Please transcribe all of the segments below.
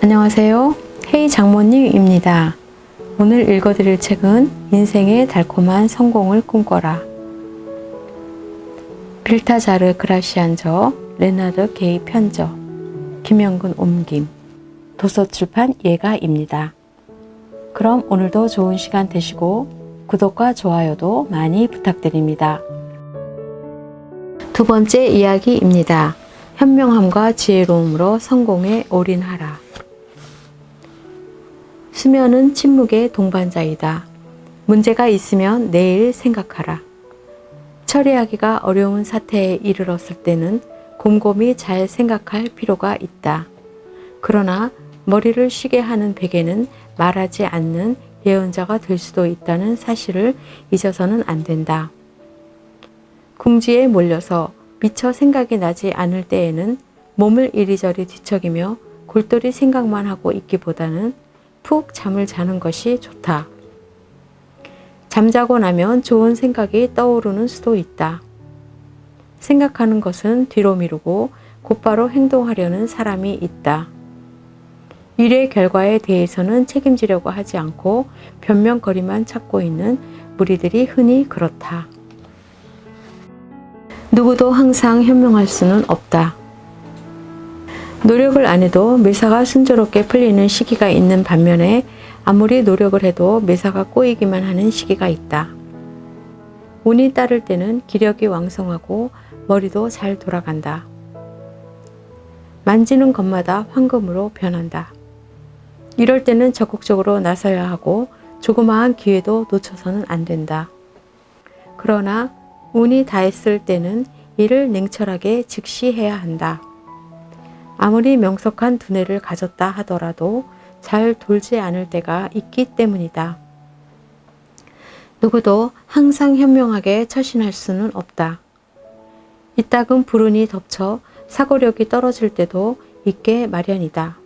안녕하세요. 헤이 장모님입니다. 오늘 읽어드릴 책은 인생의 달콤한 성공을 꿈꿔라. 빌타자르 그라시안저, 레나르 게이 편저, 김영근 옮김, 도서출판 예가입니다. 그럼 오늘도 좋은 시간 되시고 구독과 좋아요도 많이 부탁드립니다. 두 번째 이야기입니다. 현명함과 지혜로움으로 성공에 올인하라. 수면은 침묵의 동반자이다. 문제가 있으면 내일 생각하라. 처리하기가 어려운 사태에 이르렀을 때는 곰곰이 잘 생각할 필요가 있다. 그러나 머리를 쉬게 하는 베개는 말하지 않는 예언자가 될 수도 있다는 사실을 잊어서는 안 된다. 궁지에 몰려서 미처 생각이 나지 않을 때에는 몸을 이리저리 뒤척이며 골똘히 생각만 하고 있기보다는 푹 잠을 자는 것이 좋다. 잠자고 나면 좋은 생각이 떠오르는 수도 있다. 생각하는 것은 뒤로 미루고 곧바로 행동하려는 사람이 있다. 일의 결과에 대해서는 책임지려고 하지 않고 변명거리만 찾고 있는 무리들이 흔히 그렇다. 누구도 항상 현명할 수는 없다. 노력을 안 해도 매사가 순조롭게 풀리는 시기가 있는 반면에 아무리 노력을 해도 매사가 꼬이기만 하는 시기가 있다. 운이 따를 때는 기력이 왕성하고 머리도 잘 돌아간다. 만지는 것마다 황금으로 변한다. 이럴 때는 적극적으로 나서야 하고 조그마한 기회도 놓쳐서는 안 된다. 그러나 운이 다했을 때는 이를 냉철하게 직시해야 한다. 아무리 명석한 두뇌를 가졌다 하더라도 잘 돌지 않을 때가 있기 때문이다. 누구도 항상 현명하게 처신할 수는 없다. 이따금 불운이 덮쳐 사고력이 떨어질 때도 있게 마련이다.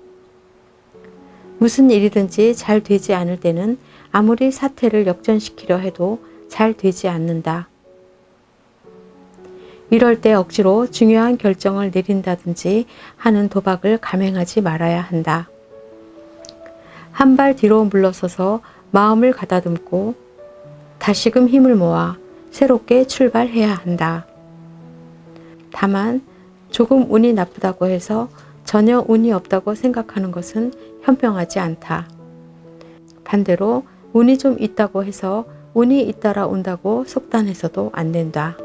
무슨 일이든지 잘 되지 않을 때는 아무리 사태를 역전시키려 해도 잘 되지 않는다. 이럴 때 억지로 중요한 결정을 내린다든지 하는 도박을 감행하지 말아야 한다. 한 발 뒤로 물러서서 마음을 가다듬고 다시금 힘을 모아 새롭게 출발해야 한다. 다만 조금 운이 나쁘다고 해서 전혀 운이 없다고 생각하는 것은 현명하지 않다. 반대로 운이 좀 있다고 해서 운이 잇따라 온다고 속단해서도 안 된다.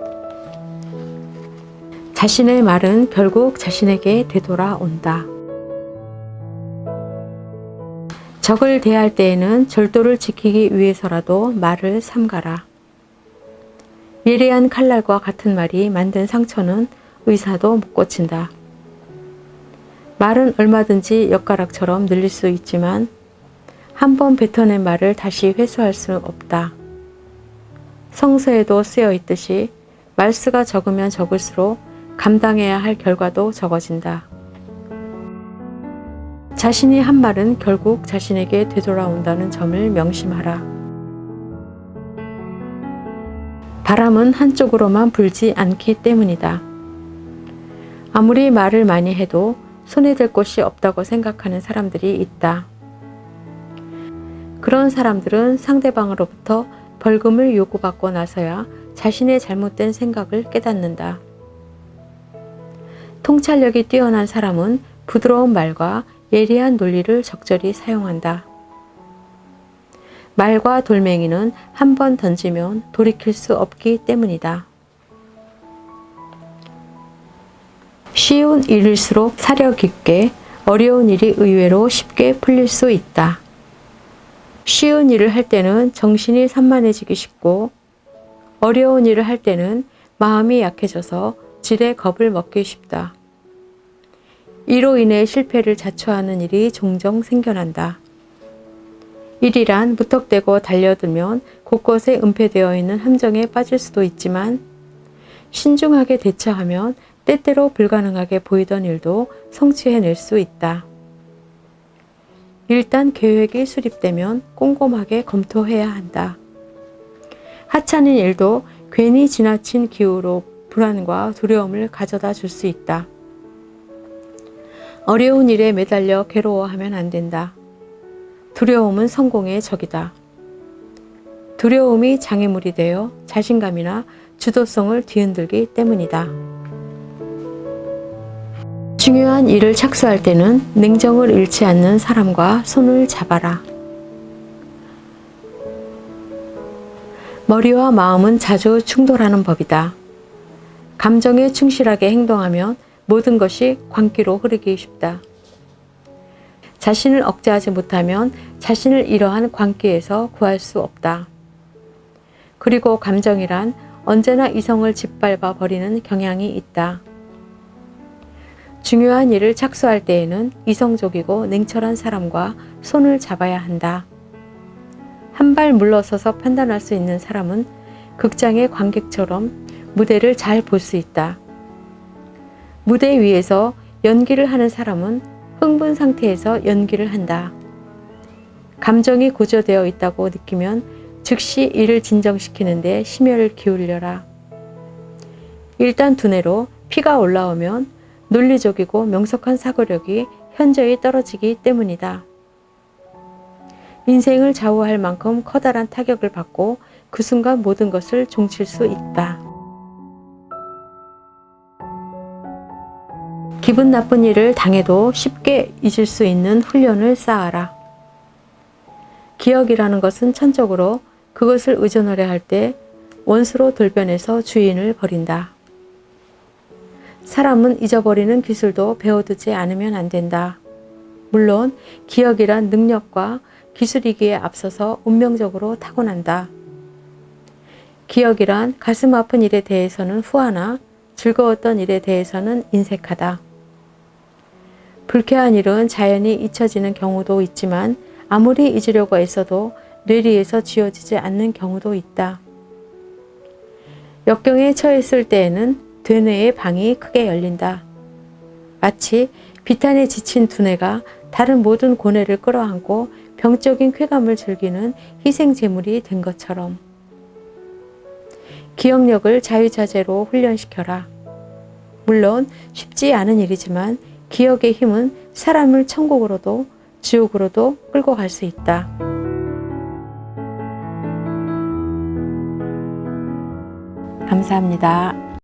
자신의 말은 결국 자신에게 되돌아온다. 적을 대할 때에는 절도를 지키기 위해서라도 말을 삼가라. 예리한 칼날과 같은 말이 만든 상처는 의사도 못 고친다. 말은 얼마든지 엿가락처럼 늘릴 수 있지만 한 번 뱉어낸 말을 다시 회수할 수 없다. 성서에도 쓰여 있듯이 말수가 적으면 적을수록 감당해야 할 결과도 적어진다. 자신이 한 말은 결국 자신에게 되돌아온다는 점을 명심하라. 바람은 한쪽으로만 불지 않기 때문이다. 아무리 말을 많이 해도 손에 댈 곳이 없다고 생각하는 사람들이 있다. 그런 사람들은 상대방으로부터 벌금을 요구받고 나서야 자신의 잘못된 생각을 깨닫는다. 통찰력이 뛰어난 사람은 부드러운 말과 예리한 논리를 적절히 사용한다. 말과 돌멩이는 한 번 던지면 돌이킬 수 없기 때문이다. 쉬운 일일수록 사려 깊게, 어려운 일이 의외로 쉽게 풀릴 수 있다. 쉬운 일을 할 때는 정신이 산만해지기 쉽고, 어려운 일을 할 때는 마음이 약해져서 질에 겁을 먹기 쉽다. 이로 인해 실패를 자초하는 일이 종종 생겨난다. 일이란 무턱대고 달려들면 곳곳에 은폐되어 있는 함정에 빠질 수도 있지만 신중하게 대처하면 때때로 불가능하게 보이던 일도 성취해낼 수 있다. 일단 계획이 수립되면 꼼꼼하게 검토해야 한다. 하찮은 일도 괜히 지나친 기우로 불안과 두려움을 가져다 줄 수 있다. 어려운 일에 매달려 괴로워하면 안 된다. 두려움은 성공의 적이다. 두려움이 장애물이 되어 자신감이나 주도성을 뒤흔들기 때문이다. 중요한 일을 착수할 때는 냉정을 잃지 않는 사람과 손을 잡아라. 머리와 마음은 자주 충돌하는 법이다. 감정에 충실하게 행동하면 모든 것이 광기로 흐르기 쉽다. 자신을 억제하지 못하면 자신을 이러한 광기에서 구할 수 없다. 그리고 감정이란 언제나 이성을 짓밟아 버리는 경향이 있다. 중요한 일을 착수할 때에는 이성적이고 냉철한 사람과 손을 잡아야 한다. 한 발 물러서서 판단할 수 있는 사람은 극장의 관객처럼 무대를 잘 볼 수 있다. 무대 위에서 연기를 하는 사람은 흥분 상태에서 연기를 한다. 감정이 고조되어 있다고 느끼면 즉시 이를 진정시키는데 심혈을 기울여라. 일단 두뇌로 피가 올라오면 논리적이고 명석한 사고력이 현저히 떨어지기 때문이다. 인생을 좌우할 만큼 커다란 타격을 받고 그 순간 모든 것을 종칠 수 있다. 기분 나쁜 일을 당해도 쉽게 잊을 수 있는 훈련을 쌓아라. 기억이라는 것은 천적으로 그것을 의존하려 할 때 원수로 돌변해서 주인을 버린다. 사람은 잊어버리는 기술도 배워두지 않으면 안 된다. 물론 기억이란 능력과 기술이기에 앞서서 운명적으로 타고난다. 기억이란 가슴 아픈 일에 대해서는 후하나 즐거웠던 일에 대해서는 인색하다. 불쾌한 일은 자연히 잊혀지는 경우도 있지만 아무리 잊으려고 애써도 뇌리에서 지워지지 않는 경우도 있다. 역경에 처했을 때에는 두뇌의 방이 크게 열린다. 마치 비탄에 지친 두뇌가 다른 모든 고뇌를 끌어안고 병적인 쾌감을 즐기는 희생제물이 된 것처럼 기억력을 자유자재로 훈련시켜라. 물론 쉽지 않은 일이지만 기억의 힘은 사람을 천국으로도 지옥으로도 끌고 갈 수 있다. 감사합니다.